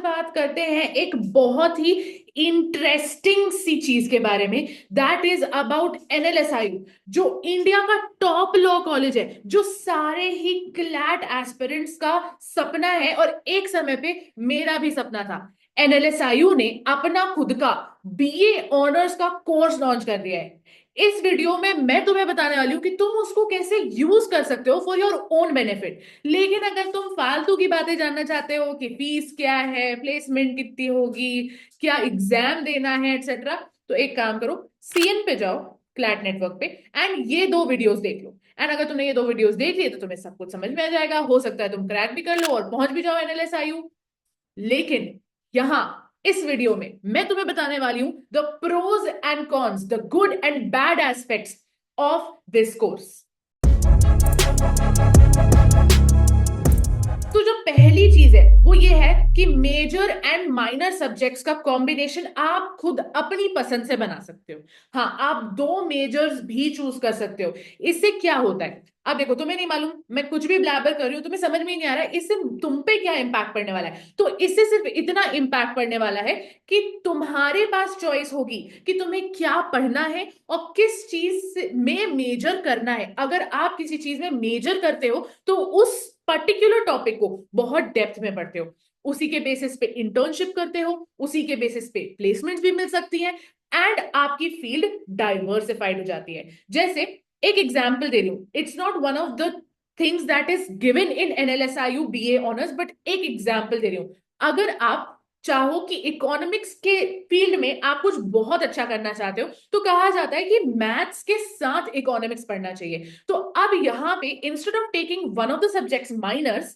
बात करते हैं एक बहुत ही इंटरेस्टिंग सी चीज के बारे में। दैट इज अबाउट एनएलएसआईयू, जो इंडिया का टॉप लॉ कॉलेज है, जो सारे ही क्लैट एस्पिरेंट्स का सपना है और एक समय पे मेरा भी सपना था। एनएलएसआईयू ने अपना खुद का बीए ऑनर्स का कोर्स लॉन्च कर दिया है। इस वीडियो में मैं तुम्हें बताने वाली हूं कि तुम उसको कैसे यूज कर सकते हो फॉर योर ओन बेनिफिट। लेकिन अगर तुम फालतू की बातें जानना चाहते हो कि फीस क्या है, प्लेसमेंट कितनी होगी, क्या एग्जाम देना है, एक्सेट्रा, तो एक काम करो, सीएन पे जाओ, क्लैट नेटवर्क पे, एंड ये दो वीडियोस देख लो। एंड अगर तुमने ये दो वीडियोस देख लिए तो तुम्हें सब कुछ समझ में आ जाएगा। हो सकता है तुम क्रैक भी कर लो और पहुंच भी जाओ एनएलएसआईयू। लेकिन यहां इस वीडियो में मैं तुम्हें बताने वाली हूं the pros and cons, the good and bad aspects of this course. तो जो पहली चीज है वो ये है कि मेजर एंड माइनर सब्जेक्ट्स का कॉम्बिनेशन आप खुद अपनी पसंद से बना सकते हो। हाँ, आप दो मेजर्स भी चूज कर सकते हो। इससे क्या होता है, अब देखो, तुम्हें नहीं मालूम, मैं कुछ भी ब्लैबर कर रही हूं, तुम्हें समझ में नहीं आ रहा है इससे तुम पे क्या इंपैक्ट पड़ने वाला है। तो इससे सिर्फ इतना इंपैक्ट पड़ने वाला है कि तुम्हारे पास चॉइस होगी कि तुम्हें क्या पढ़ना है और किस चीज में मेजर करना है। अगर आप किसी चीज में मेजर करते हो तो उस पर्टिकुलर टॉपिक को बहुत डेप्थ में पढ़ते हो, उसी के बेसिस पे इंटर्नशिप करते हो, उसी के बेसिस पे प्लेसमेंट्स भी मिल सकती हैं, एंड आपकी फील्ड डाइवर्सिफाइड हो जाती है। जैसे एक एग्जांपल दे रही हूं, it's not one of the things that is given in NLSIU BA honours, but एक एग्जांपल दे रही हूं। अगर आप चाहो कि इकोनॉमिक्स के फील्ड में आप कुछ बहुत अच्छा करना चाहते हो तो कहा जाता है कि मैथ्स के साथ इकोनॉमिक्स पढ़ना चाहिए। तो अब यहां पे instead of taking one of the subjects minors,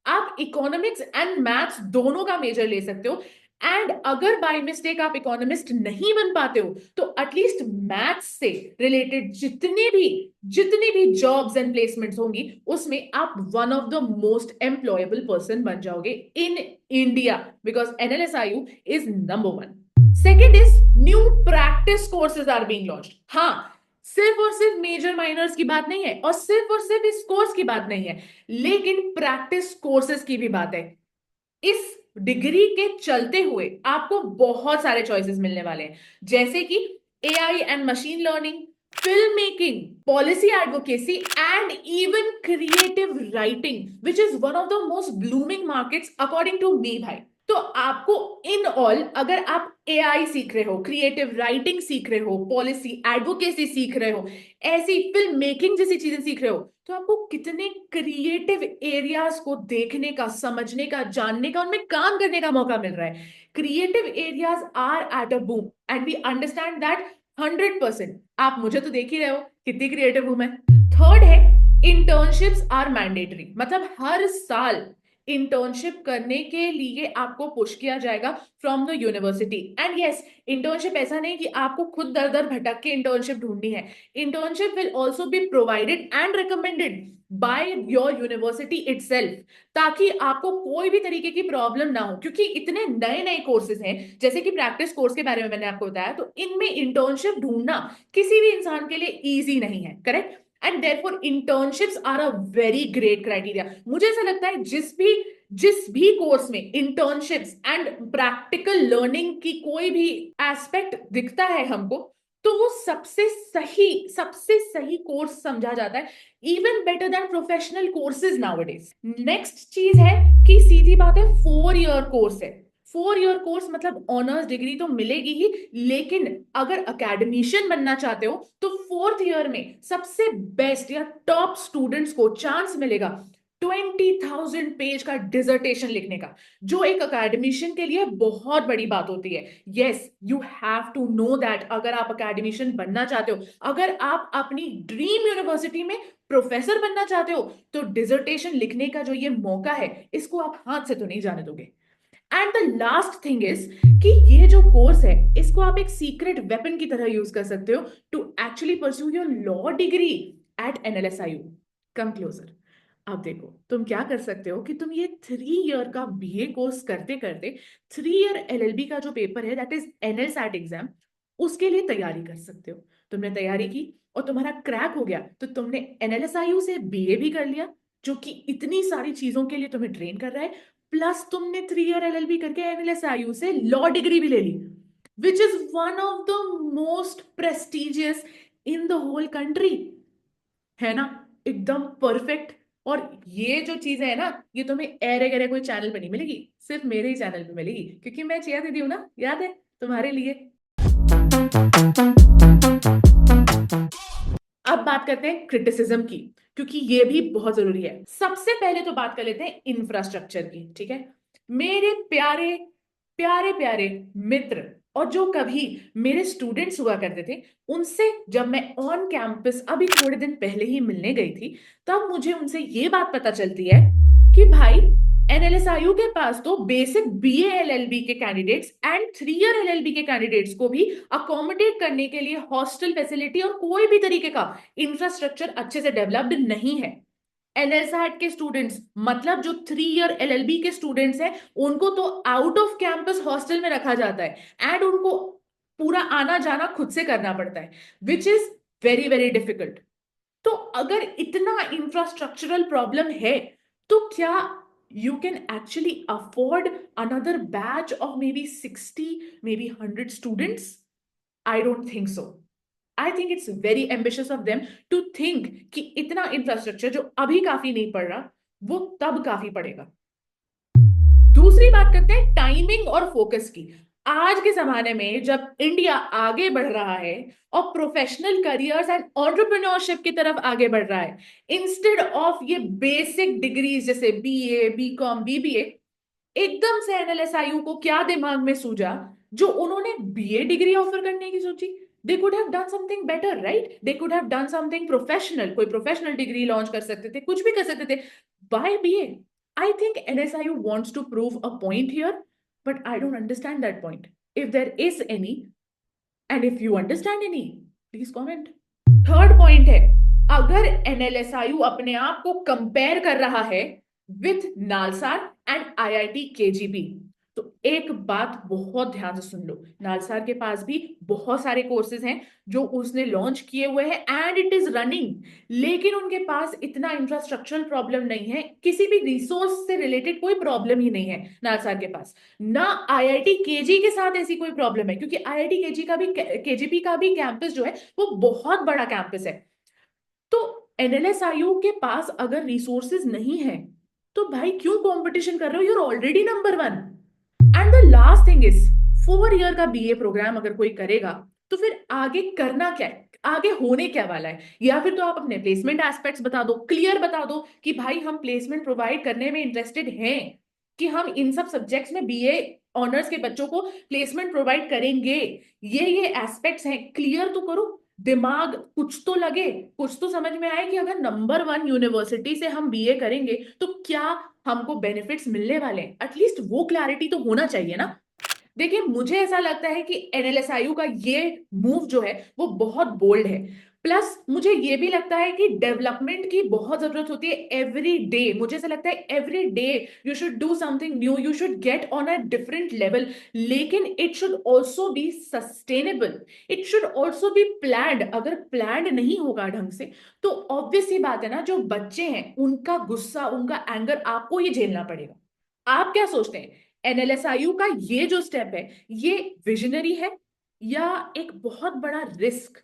आप इकोनॉमिक्स एंड मैथ्स दोनों का मेजर ले सकते हो। एंड अगर बाय मिस्टेक आप इकोनॉमिस्ट नहीं बन पाते हो तो एटलीस्ट मैथ्स से रिलेटेड जितनी भी जॉब्स एंड प्लेसमेंट्स होंगी उसमें आप one of the most employable person बन जाओगे in India, because NLSIU is number one. Second is new practice courses are being launched. हाँ, सिर्फ और सिर्फ मेजर माइनर्स की बात नहीं है और सिर्फ इस कोर्स की बात नहीं है, लेकिन प्रैक्टिस कोर्सेज की भी बात है। इस डिग्री के चलते हुए आपको बहुत सारे चॉइसेस मिलने वाले हैं, जैसे कि AI and machine learning, film making, policy advocacy and even creative writing, which is one of the most blooming markets according to me भाई। तो आपको इन ऑल, अगर आप एआई सीख रहे हो, क्रिएटिव राइटिंग सीख रहे हो, पॉलिसी एडवोकेसी सीख रहे हो, ऐसी फिल्म मेकिंग जैसी चीजें सीख रहे हो, तो आपको कितने क्रिएटिव एरियाज को देखने का, समझने का, जानने का, उनमें काम करने का मौका मिल रहा है। Creative areas are at a boom and we understand that 100%। आप मुझे तो देख ही रहे हो कितनी क्रिएटिव हूं मैं। थर्ड है, इंटर्नशिप्स आर मैंडेटरी, मतलब हर साल इंटर्नशिप करने के लिए आपको पुश किया जाएगा from the university. And yes, internship ऐसा नहीं कि आपको खुद दर दर भटक के इंटर्नशिप ढूंढनी है। Internship will also be provided and recommended by your university itself, ताकि आपको कोई भी तरीके की प्रॉब्लम ना हो। क्योंकि इतने नए नए कोर्सेज हैं, जैसे कि प्रैक्टिस कोर्स के बारे में मैंने आपको बताया, तो इनमें इंटर्नशिप ढूंढना किसी भी इंसान के लिए इजी नहीं है, correct? And therefore internships are a very great criteria. मुझे ऐसा लगता है जिस भी कोर्स में इंटर्नशिप्स एंड प्रैक्टिकल लर्निंग की कोई भी एस्पेक्ट दिखता है हमको, तो वो सबसे सही कोर्स समझा जाता है, even better than professional courses nowadays. Next चीज है कि सीधी बात है, 4 ईयर कोर्स है। 4 ईयर कोर्स मतलब ऑनर्स डिग्री तो मिलेगी ही, लेकिन अगर अकेडमिशियन बनना चाहते हो तो 4th ईयर में सबसे बेस्ट या टॉप स्टूडेंट्स को चांस मिलेगा 20,000 पेज का डिसर्टेशन लिखने का, जो एक अकेडमिशियन के लिए बहुत बड़ी बात होती है। Yes, you have to know that अगर आप अकेडमिशियन बनना चाहते हो, अगर आप अपनी ड्रीम यूनिवर्सिटी में प्रोफेसर बनना चाहते हो, तो डिसर्टेशन लिखने का जो ये मौका है, इसको आप हाथ से तो नहीं जाने दोगे। And the last thing is कि ये जो कोर्स है, इसको आप एक सीक्रेट वेपन की तरह यूज कर सकते हो to actually pursue your law degree at NLSIU. Come closer. अब देखो, तुम क्या कर सकते हो कि तुम ये 3 ईयर का बीए कोर्स करते करते 3 ईयर एलएलबी का जो पेपर है, दैट इज एनएलसैट एग्जाम, उसके लिए तैयारी कर सकते हो। तुमने तैयारी की और तुम्हारा क्रैक हो गया तो तुमने एनएलएसआईयू से बीए भी कर लिया, जो कि इतनी सारी चीजों के लिए तुम्हें ट्रेन कर रहा है। प्लस तुमने 3 ईयर LLB करके NLSIU से लॉ डिग्री भी ले ली, which is one of the most prestigious in the whole country, है ना? एकदम परफेक्ट। और ये जो चीजें है ना, ये तुम्हें ऐरे गैरे कोई चैनल पे नहीं मिलेगी, सिर्फ मेरे ही चैनल पे मिलेगी, क्योंकि मैं चिया दीदी हूं ना, याद है तुम्हारे लिए। अब बात करते हैं क्रिटिसिज्म की, क्योंकि ये भी बहुत जरूरी है। सबसे पहले तो बात कर लेते हैं इंफ्रास्ट्रक्चर की, ठीक है? मेरे प्यारे प्यारे प्यारे मित्र, और जो कभी मेरे स्टूडेंट्स हुआ करते थे, उनसे जब मैं ऑन कैंपस अभी थोड़े दिन पहले ही मिलने गई थी, तब मुझे उनसे ये बात पता चलती है कि भाई NLSIU के पास तो बेसिक BA LLB के कैंडिडेट्स एंड 3 ईयर LLB के कैंडिडेट्स को भी अकोमोडेट करने के लिए हॉस्टल फैसिलिटी और कोई भी तरीके का इंफ्रास्ट्रक्चर अच्छे से डेवलप्ड नहीं है। NLSAT के स्टूडेंट्स, मतलब जो 3 ईयर LLB के स्टूडेंट्स हैं, उनको तो आउट ऑफ कैंपस हॉस्टल में रखा जाता है एंड उनको पूरा आना जाना खुद से करना पड़ता है, which is very very difficult. तो अगर इतना इंफ्रास्ट्रक्चरल प्रॉब्लम है, तो क्या you can actually afford another batch of maybe 60, maybe 100 students? I don't think so. I think it's very ambitious of them to think कि इतना इंफ्रास्ट्रक्चर जो अभी काफी नहीं पड़ रहा, वो तब काफी पड़ेगा। दूसरी बात करते हैं टाइमिंग और फोकस की। आज के जमाने में जब इंडिया आगे बढ़ रहा है और प्रोफेशनल करियर्स एंड एंटरप्रेन्योरशिप की तरफ आगे बढ़ रहा है, इंस्टेड ऑफ ये बेसिक डिग्रीज जैसे BA BCom BBA, एकदम से NLSIU को क्या दिमाग में सूझा, जो उन्होंने BA डिग्री ऑफर करने की सोची? They could have done something better, right? They could have done something professional, कोई प्रोफेशनल डिग्री लॉन्च कर सकते थे, कुछ भी कर सकते थे। By BA, I think NSIU wants to prove a point here, but I don't understand that point. If there is any, and if you understand any, please comment. Third point है, अगर NLSIU अपने आप को compare कर रहा है with NALSAR and IIT KGP, तो एक बात बहुत ध्यान से सुन लो, नालसार के पास भी बहुत सारे कोर्सेज हैं जो उसने लॉन्च किए हुए हैं एंड इट इज रनिंग, लेकिन उनके पास इतना इंफ्रास्ट्रक्चरल प्रॉब्लम नहीं है, किसी भी रिसोर्स से रिलेटेड कोई प्रॉब्लम ही नहीं है नालसार के पास। ना IIT KG के साथ ऐसी कोई प्रॉब्लम है, क्योंकि IIT KG का भी KGP का भी कैंपस जो है वो बहुत बड़ा कैंपस है। तो NLSIU के पास अगर रिसोर्सेज नहीं है, तो भाई क्यों कंपटीशन कर रहे हो? You're already number 1। And the last thing is, 4 year का BA प्रोग्राम अगर कोई करेगा, तो फिर आगे करना क्या है, आगे होने क्या वाला है? या फिर तो आप अपने प्लेसमेंट एस्पेक्ट्स बता दो, क्लियर बता दो कि भाई हम प्लेसमेंट प्रोवाइड करने में इंटरेस्टेड हैं, कि हम इन सब सब्जेक्ट्स में BA ऑनर्स के बच्चों को प्लेसमेंट प्रोवाइड करेंगे, ये एस्पेक्ट्स हैं, क्लियर तो करो। दिमाग कुछ तो लगे, कुछ तो समझ में आए कि अगर नंबर 1 यूनिवर्सिटी से हम BA करेंगे तो क्या हमको बेनिफिट्स मिलने वाले हैं, एटलीस्ट वो क्लैरिटी तो होना चाहिए ना। देखिए, मुझे ऐसा लगता है कि NLSIU का ये मूव जो है वो बहुत बोल्ड है। प्लस मुझे ये भी लगता है कि डेवलपमेंट की बहुत जरूरत होती है एवरी डे। मुझे ऐसा लगता है every day you should do something new, you should get on a different level, लेकिन it should also be sustainable, it should also be planned. अगर प्लान्ड नहीं होगा ढंग से, तो ऑब्वियस ही बात है ना, जो बच्चे हैं उनका गुस्सा, उनका एंगर आपको ही झेलना पड़ेगा। आप क्या सोचते हैं, NLSIU का ये जो स्टेप है, ये विजनरी है या एक बहुत बड़ा रिस्क?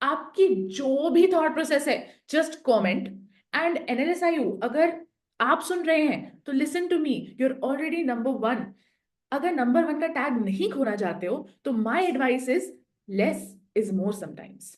आपकी जो भी थॉट प्रोसेस है, जस्ट कमेंट। एंड NLSIU, अगर आप सुन रहे हैं तो listen to me, you are already number 1। अगर नंबर 1 का टैग नहीं खोना चाहते हो, तो my advice is less is more sometimes.